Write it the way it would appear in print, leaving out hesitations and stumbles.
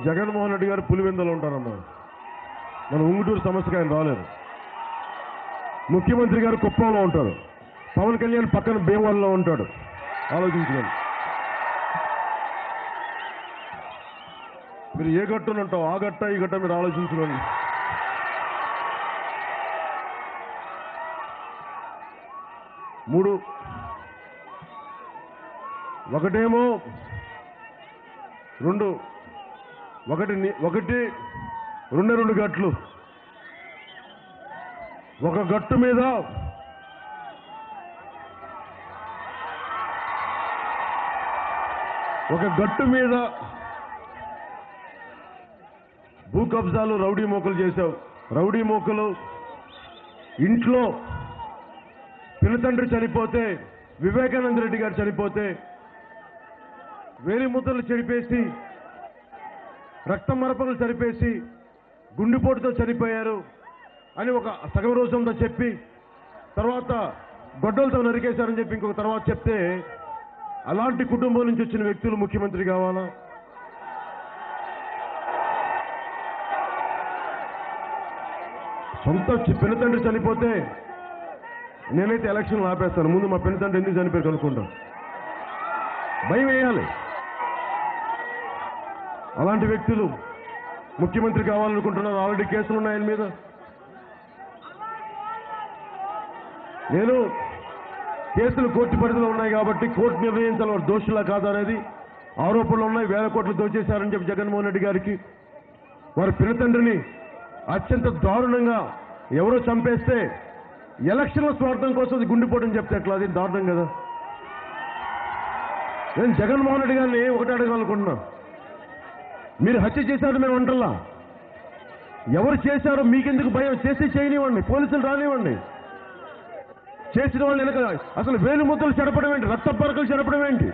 జగన్మోహన్ రెడ్డి గారు పులివెందులో ఉంటారన్నారు. మన ఉంగుటూరు సమస్యకి ఆయన రాలేరు. ముఖ్యమంత్రి గారు కుప్పంలో ఉంటారు. పవన్ కళ్యాణ్ పక్కన భీమవరంలో ఉంటాడు. ఆలోచించుకోండి. మీరు ఏ గట్టును ఉంటావు, ఆ గట్ట ఈ గట్ట మీరు ఆలోచించుకోండి. మూడు ఒకటేమో ఒకటి రెండు గట్లు. ఒక గట్టు మీద భూ కబ్జాలు రౌడీ మోకలు చేశావు. రౌడీ మోకలు ఇంట్లో పినతండ్రి చనిపోతే, వివేకానంద రెడ్డి గారు చనిపోతే వేలి ముద్దలు చెరిపేసి, రక్తం మరపలు చనిపేసి, గుండెపోటుతో చనిపోయారు అని ఒక సగం రోజంతో చెప్పి, తర్వాత గొడ్డలతో నరికేశారని చెప్పి ఇంకొక తర్వాత చెప్తే, అలాంటి కుటుంబం నుంచి వచ్చిన వ్యక్తులు ముఖ్యమంత్రి కావాలా? సొంత పినతండ్రి చనిపోతే నేనైతే ఎలక్షన్లు ఆపేస్తాను. ముందు మా పినతండ్రి ఎందుకు చనిపోయారు కనుక్కుంటాం. భయం వేయాలి. అలాంటి వ్యక్తులు ముఖ్యమంత్రి కావాలనుకుంటున్నారు. ఆల్రెడీ కేసులు ఉన్నాయి ఆయన మీద. నేను కేసులు కోర్టు పరిధిలో ఉన్నాయి కాబట్టి కోర్టు నిర్ణయించాలి వారు దోషులా కాదనేది. ఆరోపణలు ఉన్నాయి, 1000 కోట్లు దోచేశారని చెప్పి జగన్మోహన్ రెడ్డి గారికి. వారి పినతండ్రిని అత్యంత దారుణంగా ఎవరో చంపేస్తే ఎలక్షన్ల స్వార్థం కోసం గుండెపోటని చెప్తే ఎట్లా? అది దారుణం కదా. నేను జగన్మోహన్ రెడ్డి గారిని ఒకటి అడగాలనుకుంటున్నా. మీరు హత్య చేశారు మేము అంటల్లా. ఎవరు చేశారో మీకెందుకు భయం? చేసి చేయనివ్వండి, పోలీసులు రానివ్వండి. చేసిన వాళ్ళు వెనక అసలు వేలు ముద్దలు చెడపడం ఏంటి? రక్త పరకలు చెడపడం ఏంటి?